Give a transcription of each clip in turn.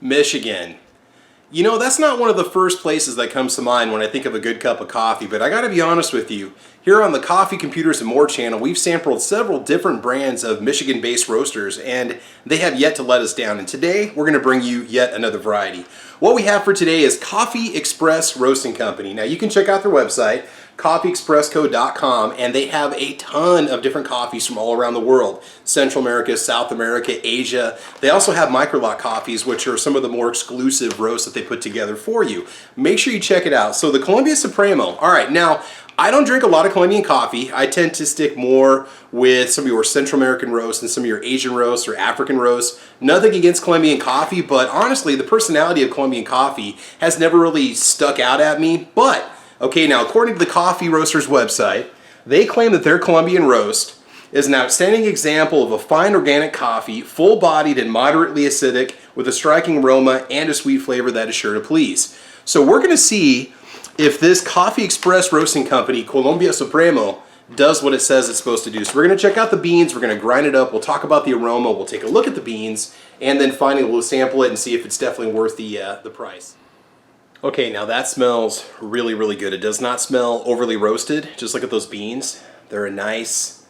Michigan. You know, that's not one of the first places that comes to mind when I think of a good cup of coffee, but I gotta be honest with you. Here on the Coffee, Computers, and More channel, we've sampled several different brands of Michigan-based roasters, and they have yet to let us down. And today, we're gonna bring you yet another variety. What we have for today is Coffee Express Roasting Company. Now, you can check out their website, coffeeexpressco.com, and they have a ton of different coffees from all around the world. Central America, South America, Asia. They also have micro-lot coffees, which are some of the more exclusive roasts that they put together for you. Make sure you check it out. So the Colombia Supremo. All right, now, I don't drink a lot of Colombian coffee. I tend to stick more with some of your Central American roasts and some of your Asian roasts or African roasts. Nothing against Colombian coffee, but honestly, the personality of Colombian coffee has never really stuck out at me. But okay, now according to the Coffee Roasters website, they claim that their Colombian roast is an outstanding example of a fine organic coffee, full-bodied and moderately acidic, with a striking aroma and a sweet flavor that is sure to please. So we're going to see if this Coffee Express Roasting Company, Colombia Supremo, does what it says it's supposed to do. So we're going to check out the beans, we're going to grind it up, we'll talk about the aroma, we'll take a look at the beans, and then finally we'll sample it and see if it's definitely worth the price. Okay, now that smells really, really good. It does not smell overly roasted. Just look at those beans. They're a nice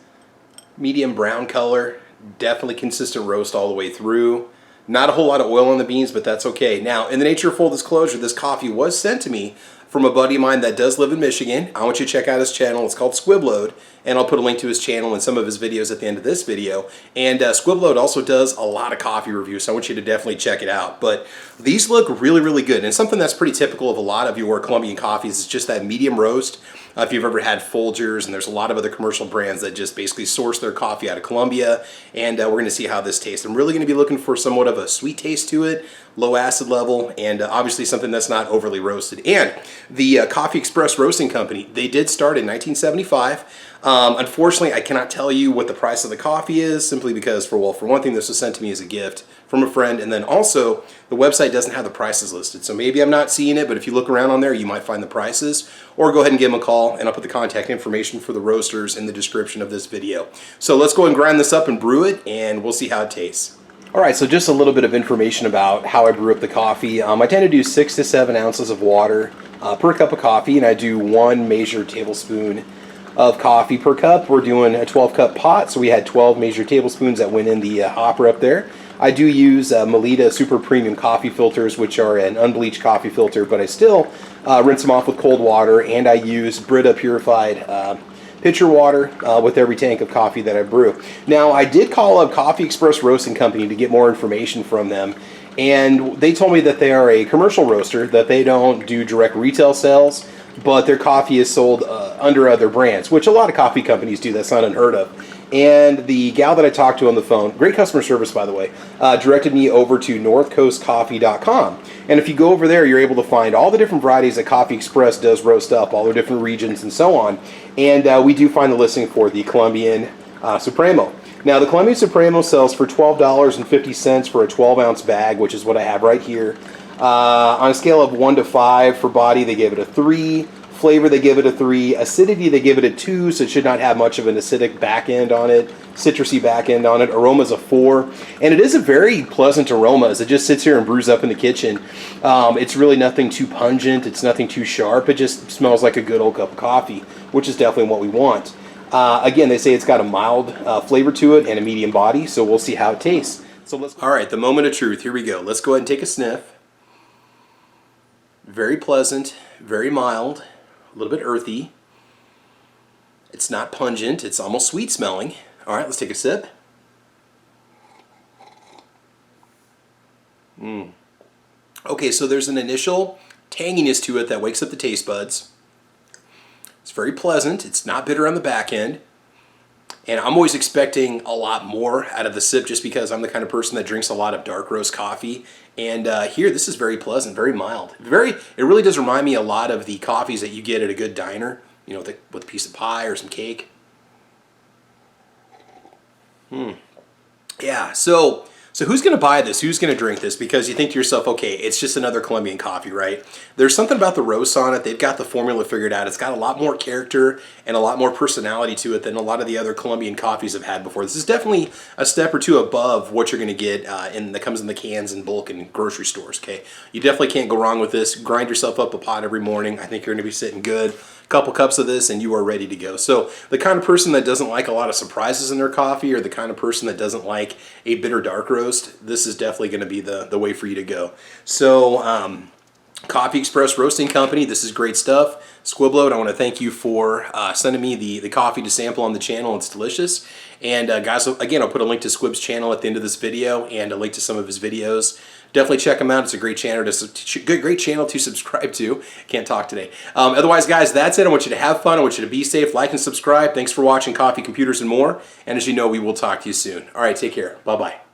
medium brown color, definitely consistent roast all the way through. Not a whole lot of oil on the beans, but that's okay. Now, in the nature of full disclosure, this coffee was sent to me from a buddy of mine that does live in Michigan. I want you to check out his channel. It's called Squibload, and I'll put a link to his channel and some of his videos at the end of this video. And Squibload also does a lot of coffee reviews, so I want you to definitely check it out. But these look really, really good, and something that's pretty typical of a lot of your Colombian coffees is just that medium roast. If you've ever had Folgers, and there's a lot of other commercial brands that just basically source their coffee out of Colombia, and we're going to see how this tastes. I'm really going to be looking for somewhat of a sweet taste to it, low acid level, and obviously something that's not overly roasted. And the Coffee Express Roasting Company, they did start in 1975. Unfortunately, I cannot tell you what the price of the coffee is, simply because, for one thing, this was sent to me as a gift from a friend, and then also the website doesn't have the prices listed. So maybe I'm not seeing it, but if you look around on there, you might find the prices, or go ahead and give them a call, and I'll put the contact information for the roasters in the description of this video. So let's go and grind this up and brew it, and we'll see how it tastes. All right, so just a little bit of information about how I brew up the coffee. I tend to do 6 to 7 ounces of water per cup of coffee, and I do 1 measured tablespoon of coffee per cup. We're doing a 12-cup pot, so we had 12 measured tablespoons that went in the hopper up there. I do use Melita Super Premium coffee filters, which are an unbleached coffee filter, but I still rinse them off with cold water, and I use Brita purified pitcher water with every tank of coffee that I brew. Now, I did call up Coffee Express Roasting Company to get more information from them, and they told me that they are a commercial roaster, that they don't do direct retail sales, but their coffee is sold under other brands, which a lot of coffee companies do. That's not unheard of. And the gal that I talked to on the phone, great customer service by the way, directed me over to northcoastcoffee.com. And if you go over there, you're able to find all the different varieties that Coffee Express does roast up, all the different regions and so on. And we do find the listing for the Colombian Supremo. Now, the Colombia Supremo sells for $12.50 for a 12-ounce bag, which is what I have right here. On a scale of 1 to 5 for body, they gave it a 3. Flavor, they give it a 3. Acidity, they give it a 2, so it should not have much of an acidic back end on it, citrusy back end on it. Aroma's a 4, and it is a very pleasant aroma as it just sits here and brews up in the kitchen. It's really nothing too pungent, it's nothing too sharp, it just smells like a good old cup of coffee, which is definitely what we want. Again, they say it's got a mild flavor to it and a medium body, so we'll see how it tastes. So all right, the moment of truth, here we go. Let's go ahead and take a sniff. Very pleasant, very mild, a little bit earthy. It's not pungent, it's almost sweet smelling. All right, let's take a sip. Okay, so there's an initial tanginess to it that wakes up the taste buds. It's very pleasant, it's not bitter on the back end. And I'm always expecting a lot more out of the sip just because I'm the kind of person that drinks a lot of dark roast coffee. And here, this is very pleasant, very mild. It really does remind me a lot of the coffees that you get at a good diner, you know, with a piece of pie or some cake. Yeah, so So who's going to buy this? Who's going to drink this? Because you think to yourself, okay, it's just another Colombian coffee, right? There's something about the roast on it. They've got the formula figured out. It's got a lot more character and a lot more personality to it than a lot of the other Colombian coffees have had before. This is definitely a step or two above what you're going to get that comes in the cans in bulk in grocery stores, okay? You definitely can't go wrong with this. Grind yourself up a pot every morning. I think you're going to be sitting good. Couple cups of this and you are ready to go. So the kind of person that doesn't like a lot of surprises in their coffee, or the kind of person that doesn't like a bitter dark roast, this is definitely going to be the way for you to go. So Coffee Express Roasting Company, this is great stuff. Squibload, I want to thank you for sending me the coffee to sample on the channel. It's delicious. And guys, again, I'll put a link to Squib's channel at the end of this video and a link to some of his videos. Definitely check him out. It's a great channel to subscribe to. Can't talk today. Otherwise, guys, that's it. I want you to have fun. I want you to be safe. Like and subscribe. Thanks for watching Coffee, Computers, and More. And as you know, we will talk to you soon. All right, take care. Bye-bye.